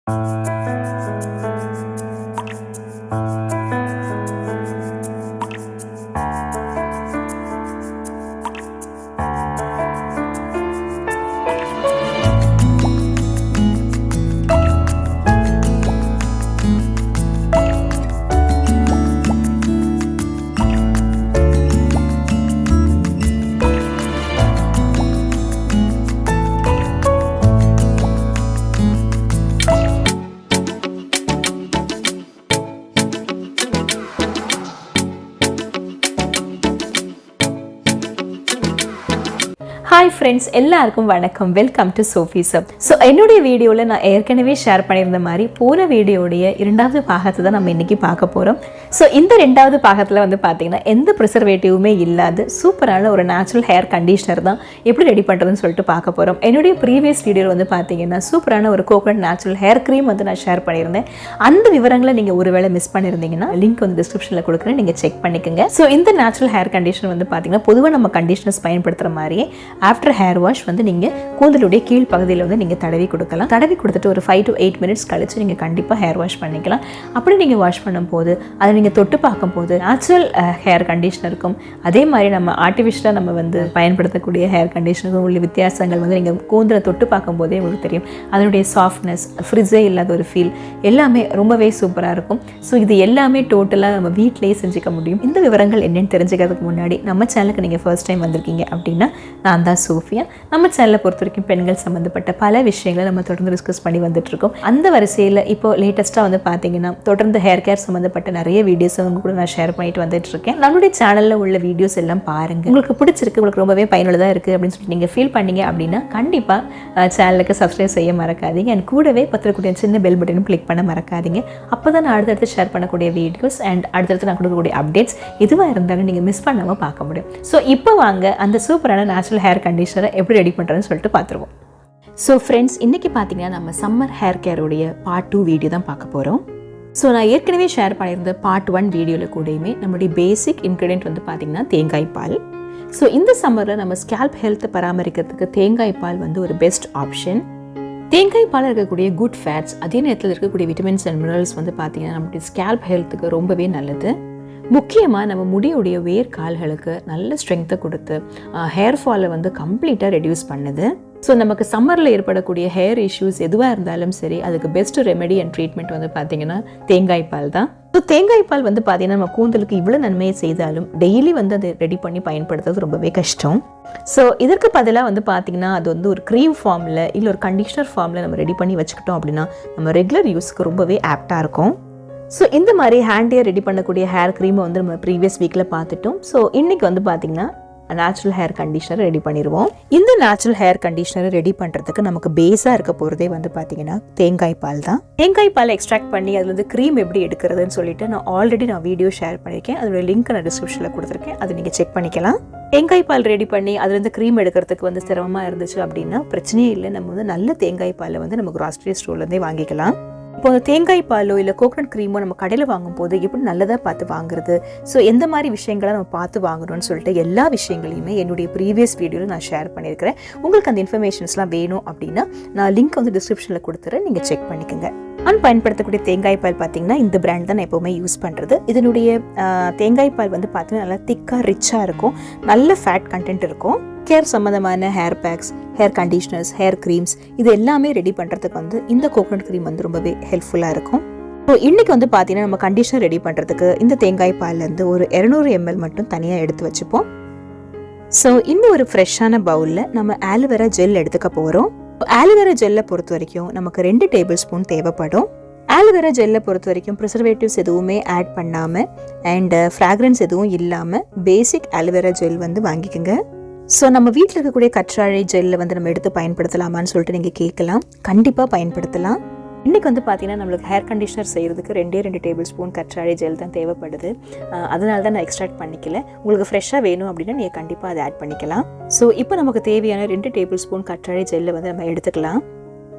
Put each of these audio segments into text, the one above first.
Hi friends, எல்லாருக்கும் வணக்கம். Welcome to Sophie sub. So என்னுடைய வீடியோவில் நான் ஏற்கனவே ஷேர் பண்ணியிருந்த மாதிரி போன வீடியோடைய இரண்டாவது பாகத்தை தான் நம்ம இன்றைக்கி பார்க்க போகிறோம். ஸோ இந்த ரெண்டாவது பாகத்தில் வந்து பார்த்திங்கன்னா எந்த ப்ரிசர்வேட்டிவுமே இல்லாத சூப்பரான ஒரு நேச்சுரல் ஹேர் கண்டிஷனர் தான் எப்படி ரெடி பண்ணுறதுன்னு சொல்லிட்டு பார்க்க போகிறோம். என்னுடைய ப்ரீவியஸ் வீடியோவில் வந்து பார்த்திங்கன்னா சூப்பரான ஒரு கோகோனட் நேச்சுரல் ஹேர் க்ரீம் வந்து நான் ஷேர் பண்ணியிருந்தேன். அந்த விவரங்களை நீங்கள் ஒருவேளை மிஸ் பண்ணியிருந்தீங்கன்னா லிங்க் வந்து டிஸ்கிரிப்ஷனில் கொடுக்குறேன், நீங்கள் செக் பண்ணிக்கோங்க. ஸோ இந்த நேச்சுரல் ஹேர் கண்டிஷனர் வந்து பார்த்திங்கன்னா பொதுவாக நம்ம கண்டிஷனர்ஸ் பயன்படுத்துகிற மாதிரியே ஆஃப்டர் ஹேர் வாஷ் வந்து நீங்கள் கூந்தலுடைய கீழ் பகுதியில் வந்து நீங்கள் தடவி கொடுக்கலாம். தடவி கொடுத்துட்டு ஒரு 5 to 8 minutes கழிச்சு நீங்கள் கண்டிப்பாக ஹேர் வாஷ் பண்ணிக்கலாம். அப்படி நீங்கள் வாஷ் பண்ணும்போது அதை நீங்கள் தொட்டு பார்க்கும்போது நேச்சுரல் ஹேர் கண்டிஷனருக்கும் அதே மாதிரி நம்ம ஆர்டிஃபிஷியலாக நம்ம வந்து பயன்படுத்தக்கூடிய ஹேர் கண்டிஷனருக்கும் உள்ள வித்தியாசங்கள் வந்து நீங்கள் கூந்தலை தொட்டு பார்க்கும்போதே உங்களுக்கு தெரியும். அதனுடைய சாஃப்ட்னஸ், ஃப்ரிட்ஜே இல்லாத ஒரு ஃபீல் எல்லாமே ரொம்பவே சூப்பராக இருக்கும். ஸோ இது எல்லாமே டோட்டலாக நம்ம வீட்டிலேயே செஞ்சுக்க முடியும். இந்த விவரங்கள் என்னென்னு தெரிஞ்சுக்கிறதுக்கு முன்னாடி நம்ம சேனலுக்கு நீங்கள் ஃபர்ஸ்ட் டைம் வந்திருக்கீங்க அப்படின்னா நான் தான் சோஃபியா. நம்ம சேனலை பொறுத்த வரைக்கும் பெண்கள் சம்மந்தப்பட்ட பல விஷயங்களை நம்ம தொடர்ந்து டிஸ்கஸ் பண்ணி வந்துட்டுருக்கோம். அந்த வரிசையில் இப்போ லேட்டஸ்ட்டாக வந்து பார்த்தீங்கன்னா தொடர்ந்து ஹேர் கேர் சம்மந்தப்பட்ட நிறைய வீடியோஸ் அவங்க கூட நான் ஷேர் பண்ணிட்டு வந்துட்டுருக்கேன். நம்மளுடைய சேனலில் உள்ள வீடியோஸ் எல்லாம் பாருங்கள். உங்களுக்கு பிடிச்சிருக்கு, உங்களுக்கு ரொம்பவே பயனுள்ளதாக இருக்குது அப்படின்னு சொல்லிட்டு நீங்கள் ஃபீல் பண்ணீங்க அப்படின்னா கண்டிப்பாக சேனலுக்கு சப்ஸ்கிரைப் செய்ய மறக்காதீங்க. அண்ட் கூடவே பத்திரக்கூடிய சின்ன பெல் பட்டனும் கிளிக் பண்ண மறக்காதீங்க. அப்போ தான் நான் அடுத்தடுத்து ஷேர் பண்ணக்கூடிய வீடியோஸ் அண்ட் அடுத்தடுத்து நான் கொடுக்கக்கூடிய அப்டேட்ஸ் எதுவாக இருந்தாலும் நீங்கள் மிஸ் பண்ணாமல் பார்க்க முடியும். ஸோ இப்போ வாங்க அந்த சூப்பரான நேச்சுரல் ஹேர் கண்டிஷனரை எப்படி ரெடி பண்ணுறதுன்னு சொல்லிட்டு பார்த்துருவோம். ஸோ ஃப்ரெண்ட்ஸ், இன்றைக்கி பார்த்தீங்கன்னா நம்ம சம்மர் ஹேர் கேருடைய பார்ட் 2 வீடியோ தான் பார்க்க போகிறோம். ஸோ நான் ஏற்கனவே ஷேர் பண்ணியிருந்த பார்ட் 1 வீடியோவில் கூடயுமே நம்மளுடைய பேசிக் இன்க்ரீடியன்ட் வந்து பார்த்திங்கன்னா தேங்காய் பால். ஸோ இந்த சம்மரில் நம்ம ஸ்கேல்ப் ஹெல்த்தை பராமரிக்கிறதுக்கு தேங்காய் பால் வந்து ஒரு பெஸ்ட் ஆப்ஷன். தேங்காய் பால் இருக்கக்கூடிய குட் ஃபேட்ஸ், அதே நேரத்தில் இருக்கக்கூடிய விட்டமின்ஸ் அண்ட் மினரல்ஸ் வந்து பார்த்திங்கன்னா நம்மளுடைய ஸ்கேல்ப் ஹெல்த்துக்கு ரொம்பவே நல்லது. முக்கியமாக நம்ம முடியுடைய வேர் கால்களுக்கு நல்ல ஸ்ட்ரென்த்தை கொடுத்து ஹேர் ஃபாலை வந்து கம்ப்ளீட்டாக ரெடியூஸ் பண்ணுது. ஸோ நமக்கு சம்மரில் ஏற்படக்கூடிய ஹேர் இஷ்யூஸ் எதுவாக இருந்தாலும் சரி, அதுக்கு பெஸ்ட் ரெமெடி அண்ட் ட்ரீட்மெண்ட் வந்து பார்த்திங்கன்னா தேங்காய் பால் தான். ஸோ தேங்காய் பால் வந்து பார்த்திங்கன்னா நம்ம கூந்தலுக்கு இவ்வளோ நன்மையை செய்தாலும் டெய்லி வந்து அதை ரெடி பண்ணி பயன்படுத்துறது ரொம்பவே கஷ்டம். ஸோ இதற்கு பதிலாக வந்து பார்த்திங்கன்னா அது வந்து ஒரு க்ரீம் ஃபார்மில் இல்லை ஒரு கண்டிஷனர் ஃபார்மில் நம்ம ரெடி பண்ணி வச்சுக்கிட்டோம் அப்படின்னா நம்ம ரெகுலர் யூஸ்க்கு ரொம்பவே ஆப்டாக இருக்கும். ஸோ இந்த மாதிரி ஹேண்டியாக ரெடி பண்ணக்கூடிய ஹேர் க்ரீமை வந்து நம்ம ப்ரீவியஸ் வீக்கில் பார்த்துட்டோம். ஸோ இன்றைக்கி வந்து பார்த்திங்கன்னா நேச்சுரல் ஹேர் கண்டிஷனர் ரெடி பண்ணிடுவோம். இந்த நேச்சுரல் ஹேர் கண்டிஷனரை ரெடி பண்ணுறதுக்கு நமக்கு பேஸாக இருக்க போகிறதே வந்து பார்த்திங்கன்னா தேங்காய் பால் தான். தேங்காய் பாலை எக்ஸ்ட்ராக்ட் பண்ணி அதில் வந்து க்ரீம் எப்படி எடுக்கிறதுன்னு சொல்லிட்டு நான் வீடியோ ஷேர் பண்ணியிருக்கேன். அதோட லிங்க் நான் டிஸ்கிரிப்ஷனில் கொடுத்துருக்கேன், அதை நீங்கள் செக் பண்ணிக்கலாம். தேங்காய் பால் ரெடி பண்ணி அதுலேருந்து க்ரீம் எடுக்கிறதுக்கு வந்து சிரமமாக இருந்துச்சு அப்படின்னா பிரச்சனையே இல்லை. நம்ம வந்து நல்ல தேங்காய் பாலை வந்து நம்ம கிராசரி ஸ்டோர்லேருந்தே வாங்கிக்கலாம். இப்போ தேங்காய் பாலோ இல்லை கோகனட் க்ரீமோ நம்ம கடையில் வாங்கும் போது எப்படி நல்லதாக பார்த்து வாங்குறது, ஸோ எந்த மாதிரி விஷயங்களை நம்ம பார்த்து வாங்கணும்னு சொல்லிட்டு எல்லா விஷயங்களையுமே என்னுடைய ப்ரீவியஸ் வீடியோவில் நான் ஷேர் பண்ணியிருக்கிறேன். உங்களுக்கு அந்த இன்ஃபர்மேஷன்ஸ்லாம் வேணும் அப்படின்னா நான் லிங்க் வந்து டிஸ்கிரிப்ஷனில் கொடுத்துறேன், நீங்கள் செக் பண்ணிக்கோங்க. நான் பயன்படுத்தக்கூடிய தேங்காய் பால் பார்த்தீங்கன்னா இந்த பிராண்ட் தான் நான் எப்போவுமே யூஸ் பண்ணுறது. இதனுடைய தேங்காய் பால் வந்து பார்த்தீங்கன்னா நல்லா திக்காக ரிச்சாக இருக்கும், நல்ல ஃபேட் கண்டென்ட் இருக்கும். கேர் சம்மந்தமான hair packs, hair conditioners, hair creams இது எல்லாமே ரெடி பண்ணுறதுக்கு வந்து இந்த கோகனட் க்ரீம் வந்து ரொம்பவே ஹெல்ப்ஃபுல்லாக இருக்கும். ஸோ இன்றைக்கி வந்து பார்த்தீங்கன்னா நம்ம கண்டிஷனர் ரெடி பண்ணுறதுக்கு இந்த தேங்காய் பால்லேருந்து ஒரு 200 ml மட்டும் தனியாக எடுத்து வச்சுப்போம். ஸோ இன்னும் ஒரு ஃப்ரெஷ்ஷான பவுலில் நம்ம ஆலோவேரா ஜெல் எடுத்துக்க போகிறோம். ஆலோவேரா ஜெல்லை பொறுத்த வரைக்கும் நமக்கு 2 டேபிள்-ஸ்பூன் தேவைப்படும். ஆலோவேரா ஜெல்லை பொறுத்த வரைக்கும் ப்ரிசர்வேட்டிவ்ஸ் எதுவுமே ஆட் பண்ணாமல் அண்ட் ஃப்ராக்ரன்ஸ் எதுவும் இல்லாமல் பேசிக் ஆலோவேரா ஜெல் வந்து வாங்கிக்கோங்க. ஸோ நம்ம வீட்டில் இருக்கக்கூடிய கற்றாழை ஜெல்லை வந்து நம்ம எடுத்து பயன்படுத்தலாமான்னு சொல்லிட்டு நீங்கள் கேட்கலாம். கண்டிப்பாக பயன்படுத்தலாம். இன்றைக்கி வந்து பார்த்திங்கன்னா நம்மளுக்கு ஹேர் கண்டிஷனர் செய்கிறதுக்கு 2 டேபிள்-ஸ்பூன் கற்றாழை ஜெல் தான் தேவைப்படுது. அதனால தான் நான் எக்ஸ்ட்ராக்ட் பண்ணிக்கல. உங்களுக்கு ஃப்ரெஷ்ஷாக வேணும் அப்படின்னா நீங்கள் கண்டிப்பாக அதை ஆட் பண்ணிக்கலாம். ஸோ இப்போ நமக்கு தேவையான 2 டேபிள்-ஸ்பூன் கற்றாழை ஜெல்லை வந்து நம்ம எடுத்துக்கலாம்.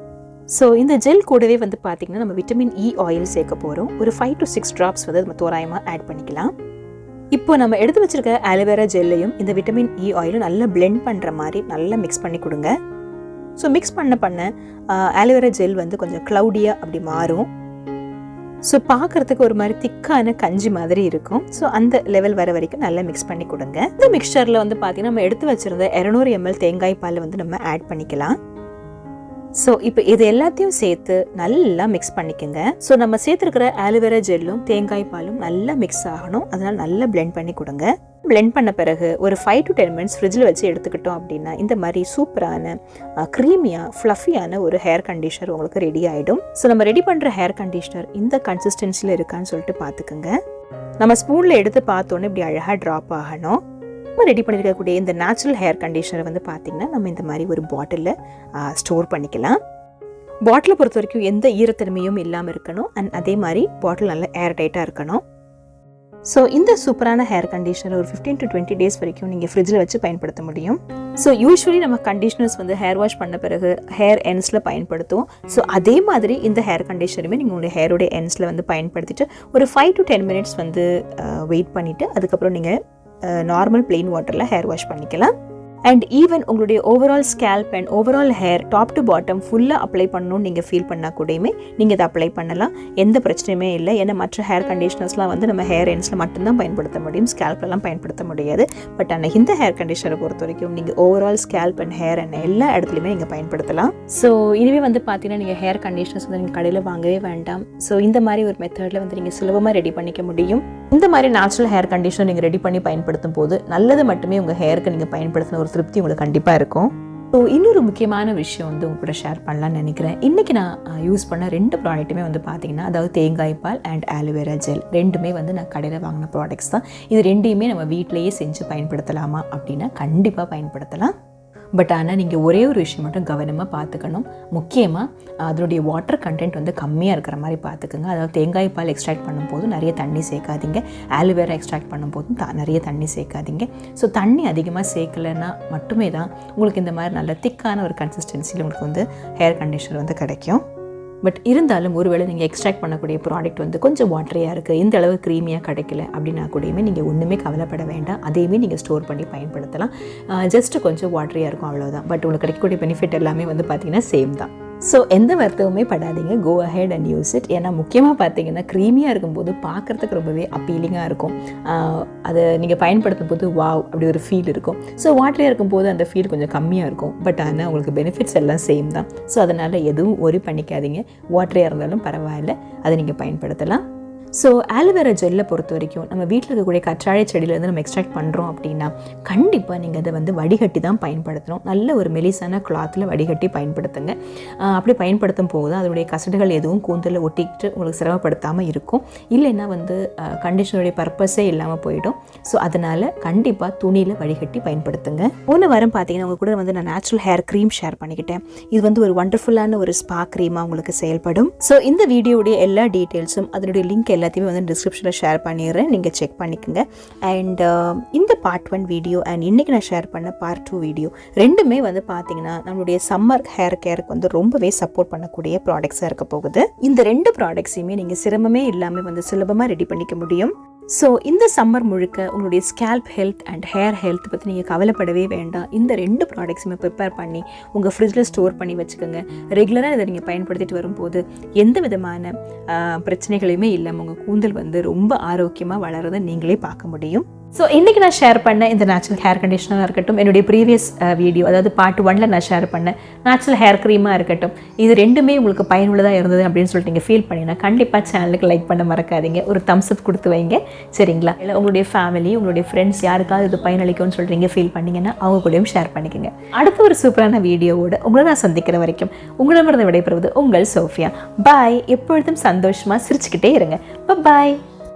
ஸோ இந்த ஜெல் கூடவே வந்து பார்த்திங்கன்னா நம்ம விட்டமின் இ ஆயில் சேர்க்க போகிறோம். ஒரு 5 to 6 drops வந்து நம்ம தோராயமாக ஆட் பண்ணிக்கலாம். இப்போ நம்ம எடுத்து வச்சிருக்க ஆலோவேரா ஜெல்லையும் இந்த விட்டமின் இ ஆயிலும் நல்லா பிளெண்ட் பண்ணுற மாதிரி நல்லா மிக்ஸ் பண்ணி கொடுங்க. ஸோ மிக்ஸ் பண்ண ஆலோவேரா ஜெல் வந்து கொஞ்சம் க்ளவுடியாக அப்படி மாறும். ஸோ பார்க்குறதுக்கு ஒரு மாதிரி திக்கான கஞ்சி மாதிரி இருக்கும். ஸோ அந்த லெவல் வர வரைக்கும் நல்லா மிக்ஸ் பண்ணி கொடுங்க. இந்த மிக்சரில் வந்து பார்த்தீங்கன்னா நம்ம எடுத்து வச்சுருந்த 200 ml தேங்காய் பால் வந்து நம்ம ஆட் பண்ணிக்கலாம். ஸோ இப்போ இது எல்லாத்தையும் சேர்த்து நல்லா மிக்ஸ் பண்ணிக்கோங்க. ஸோ நம்ம சேர்த்துருக்கிற ஆலோவேரா ஜெல்லும் தேங்காய் பாலும் நல்லா மிக்ஸ் ஆகணும். அதனால் நல்லா பிளெண்ட் பண்ணி கொடுங்க. பிளெண்ட் பண்ண பிறகு ஒரு 5 to 10 minutes ஃப்ரிட்ஜில் வச்சு எடுத்துக்கிட்டோம் அப்படின்னா இந்த மாதிரி சூப்பரான க்ரீமியாக ஃப்ளஃபியான ஒரு ஹேர் கண்டிஷனர் உங்களுக்கு ரெடி ஆகிடும். ஸோ நம்ம ரெடி பண்ணுற ஹேர் கண்டிஷனர் இந்த கன்சிஸ்டன்சியில் இருக்கான்னு சொல்லிட்டு பார்த்துக்குங்க. நம்ம ஸ்பூனில் எடுத்து பார்த்தோன்னே இப்படி அழகாக ட்ராப் ஆகணும். நம்ம ரெடி பண்ணியிருக்கக்கூடிய இந்த நேச்சுரல் ஹேர் கண்டிஷனர் வந்து பார்த்திங்கன்னா நம்ம இந்த மாதிரி ஒரு பாட்டிலில் ஸ்டோர் பண்ணிக்கலாம். பாட்டிலை பொறுத்த வரைக்கும் எந்த ஈரத்தன்மையும் இல்லாமல் இருக்கணும். அண்ட் அதே மாதிரி பாட்டில் நல்லா ஏர் டைட்டாக இருக்கணும். ஸோ இந்த சூப்பரான ஹேர் கண்டிஷனர் ஒரு 15 to 20 days வரைக்கும் நீங்கள் ஃப்ரிட்ஜில் வச்சு பயன்படுத்த முடியும். ஸோ யூஸ்வலி நம்ம கண்டிஷனர்ஸ் வந்து ஹேர் வாஷ் பண்ண பிறகு ஹேர் எண்ட்ஸில் பயன்படுத்துவோம். ஸோ அதே மாதிரி இந்த ஹேர் கண்டிஷனருமே நீங்கள் உங்களுடைய ஹேரோடைய எண்ட்ஸில் வந்து பயன்படுத்திட்டு ஒரு 5 to 10 minutes வந்து வெயிட் பண்ணிவிட்டு அதுக்கப்புறம் நீங்கள் நார்மல் பிளெயின் வாட்டரில் ஹேர் வாஷ் பண்ணிக்கலாம். அண்ட் ஈவன் உங்களுடைய overall scalp and overall hair top to bottom ஃபுல்லாக அப்ளை பண்ணணும்னு நீங்கள் ஃபீல் பண்ணால் கூடயுமே நீங்கள் இதை அப்ளை பண்ணலாம். எந்த பிரச்சனையுமே இல்லை. ஏன்னா மற்ற ஹேர் கண்டிஷனர்ஸ்லாம் வந்து நம்ம ஹேர் எண்ட்ஸில் மட்டும்தான் பயன்படுத்த முடியும், ஸ்கேல்ப்லாம் பயன்படுத்த முடியாது. பட் ஆனால் இந்த ஹேர் கண்டிஷனரை பொறுத்த வரைக்கும் நீங்கள் overall scalp and hair and எல்லா இடத்துலையுமே நீங்கள் பயன்படுத்தலாம். ஸோ இதுவே வந்து பார்த்தீங்கன்னா நீங்கள் ஹேர் கண்டிஷனர்ஸ் வந்து நீங்கள் கடையில் வாங்கவே வேண்டாம். ஸோ இந்த மாதிரி ஒரு மெத்தடில் வந்து நீங்கள் சுலபமாக ரெடி பண்ணிக்க முடியும். இந்த மாதிரி நேச்சுரல் ஹேர் கண்டிஷனர் நீங்கள் ரெடி பண்ணி பயன்படுத்தும் போது நல்லது மட்டுமே உங்கள் ஹேருக்கு நீங்கள் பயன்படுத்தின ஒரு திருப்தி உங்களுக்கு கண்டிப்பாக இருக்கும். ஸோ இன்னொரு முக்கியமான விஷயம் வந்து உங்க கூட ஷேர் பண்ணலான்னு நினைக்கிறேன். இன்றைக்கி நான் யூஸ் பண்ண 2 ப்ராடக்ட்டுமே வந்து பார்த்தீங்கன்னா அதாவது தேங்காய் பால் அண்ட் ஆலோவேரா ஜெல் ரெண்டுமே வந்து நான் கடையில் வாங்கின ப்ராடக்ட்ஸ் தான். இது ரெண்டையுமே நம்ம வீட்டிலேயே செஞ்சு பயன்படுத்தலாமா அப்படின்னா கண்டிப்பாக பயன்படுத்தலாம். பட் ஆனால் நீங்கள் ஒரே ஒரு விஷயம் மட்டும் கவனமாக பார்த்துக்கணும். முக்கியமாக அதனுடைய வாட்டர் கண்டென்ட் வந்து கம்மியாக இருக்கிற மாதிரி பார்த்துக்குங்க. அதாவது தேங்காய் பால் எக்ஸ்ட்ராக்ட் பண்ணும்போது நிறைய தண்ணி சேர்க்காதீங்க. ஆலோவேரா எக்ஸ்ட்ராக்ட் பண்ணும்போதும் நிறைய தண்ணி சேர்க்காதீங்க. ஸோ தண்ணி அதிகமாக சேர்க்கலைன்னா மட்டுமே தான் உங்களுக்கு இந்த மாதிரி நல்ல திக்கான ஒரு கன்சிஸ்டன்சியில் உங்களுக்கு வந்து ஹேர் கண்டிஷனர் வந்து கிடைக்கும். பட் இருந்தாலும் ஒருவேளை நீங்கள் எக்ஸ்ட்ராக்ட் பண்ணக்கூடிய ப்ராடக்ட் வந்து கொஞ்சம் வாட்டரியாக இருக்குது, இந்த அளவு க்ரீமியாக கிடைக்கல அப்படின்னா கூடயுமே நீங்கள் ஒன்றுமே கவலைப்பட வேண்டாம். அதையுமே நீங்கள் ஸ்டோர் பண்ணி பயன்படுத்தலாம். ஜஸ்ட்டு கொஞ்சம் வாட்டரியாக இருக்கும், அவ்வளோதான். பட் உங்களுக்கு கிடைக்கக்கூடிய பெனிஃபிட் எல்லாமே வந்து பார்த்திங்கன்னா சேம் தான். ஸோ எந்த வருத்தமுமே படாதீங்க, go ahead and use it. ஏன்னா முக்கியமாக பார்த்தீங்கன்னா க்ரீமியாக இருக்கும்போது பார்க்குறதுக்கு ரொம்பவே அப்பீலிங்காக இருக்கும். அதை நீங்கள் பயன்படுத்தும் போது வாவ் அப்படி ஒரு ஃபீல் இருக்கும். ஸோ வாட்டரியாக இருக்கும்போது அந்த ஃபீல் கொஞ்சம் கம்மியாக இருக்கும். பட் ஆனால் உங்களுக்கு பெனிஃபிட்ஸ் எல்லாம் சேம் தான். ஸோ அதனால் எதுவும் ஒரி பண்ணிக்காதீங்க. வாட்டரியாக இருந்தாலும் பரவாயில்ல, அதை நீங்கள் பயன்படுத்தலாம். ஸோ ஆலோவேரா ஜெல்லை பொறுத்த வரைக்கும் நம்ம வீட்டில் இருக்கக்கூடிய கற்றாழை செடியிலேருந்து நம்ம எக்ஸ்ட்ராக்ட் பண்ணுறோம் அப்படின்னா கண்டிப்பாக நீங்கள் அதை வந்து வடிகட்டி தான் பயன்படுத்தணும். நல்ல ஒரு மெலிசான கிளாத்தில் வடிகட்டி பயன்படுத்துங்க. அப்படி பயன்படுத்தும் போது அதனுடைய கசடுகள் எதுவும் கூந்தலில் ஒட்டிக்கிட்டு உங்களுக்கு சிரமப்படுத்தாமல் இருக்கும். இல்லைன்னா வந்து கண்டிஷனருடைய பர்பஸே இல்லாமல் போயிடும். ஸோ அதனால் கண்டிப்பாக துணியில் வடிகட்டி பயன்படுத்துங்க. போன வாரம் பார்த்தீங்கன்னா உங்கள் கூட வந்து நான் நேச்சுரல் ஹேர் க்ரீம் ஷேர் பண்ணிக்கிட்டேன். இது வந்து ஒரு வண்டர்ஃபுல்லான ஒரு ஸ்பா க்ரீமாக உங்களுக்கு செயல்படும். ஸோ இந்த வீடியோடைய எல்லா டீட்டெயில்ஸும் அதனுடைய லிங்க் எல்லாத்தையுமே வந்து டிஸ்கிரிப்ஷனில் ஷேர் பண்ணிடுறேன், நீங்கள் செக் பண்ணிக்கோங்க. அண்ட் இந்த பார்ட் 1 வீடியோ அண்ட் இன்றைக்கி நான் ஷேர் பண்ண பார்ட் 2 வீடியோ ரெண்டுமே வந்து பார்த்தீங்கன்னா நம்மளுடைய சம்மர் ஹேர் கேருக்கு வந்து ரொம்பவே சப்போர்ட் பண்ணக்கூடிய ப்ராடக்ட்ஸாக இருக்க போகுது. இந்த 2 ப்ராடக்ட்ஸையுமே நீங்கள் சிரமமே இல்லாமல் வந்து சுலபமாக ரெடி பண்ணிக்க முடியும். ஸோ இந்த சம்மர் முழுக்க உங்களுடைய scalp health and hair health பற்றி நீங்கள் கவலைப்படவே வேண்டாம். இந்த 2 ப்ராடக்ட்ஸுமே ப்ரிப்பேர் பண்ணி உங்கள் ஃப்ரிட்ஜில் ஸ்டோர் பண்ணி வச்சுக்கோங்க. ரெகுலராக இதை நீங்கள் பயன்படுத்திட்டு வரும்போது எந்த விதமான பிரச்சனைகளையுமே இல்லாமல் உங்கள் கூந்தல் வந்து ரொம்ப ஆரோக்கியமாக வளர்றதை நீங்களே பார்க்க முடியும். ஸோ இன்றைக்கி நான் ஷேர் பண்ண இந்த நேச்சுரல் ஹேர் கண்டிஷனராக இருக்கட்டும், என்னுடைய ப்ரீவியஸ் வீடியோ அதாவது பார்ட் 1 நான் ஷேர் பண்ண நேச்சுரல் ஹேர் க்ரீமாக இருக்கட்டும், இது ரெண்டுமே உங்களுக்கு பயனுள்ளதாக இருந்தது அப்படின்னு சொல்லிட்டு நீங்கள் ஃபீல் பண்ணிங்கன்னா கண்டிப்பாக சேனலுக்கு லைக் பண்ண மறக்காதீங்க. ஒரு தம்ஸ் அப் கொடுத்து வைங்க, சரிங்களா? இல்லை உங்களுடைய ஃபேமிலி, உங்களுடைய ஃப்ரெண்ட்ஸ் யாருக்காவது இது பயனளிக்கும்னு சொல்கிறீங்க ஃபீல் பண்ணிங்கன்னா அவங்க கூடயும் ஷேர் பண்ணிக்கோங்க. அடுத்த ஒரு சூப்பரான வீடியோவோட உங்களை நான் சந்திக்கிற வரைக்கும் உங்களிடமிருந்து விடைபெறுவது உங்கள் சோஃபியா. பாய். எப்பொழுதும் சந்தோஷமாக சிரிச்சுக்கிட்டே இருங்க. பாய்.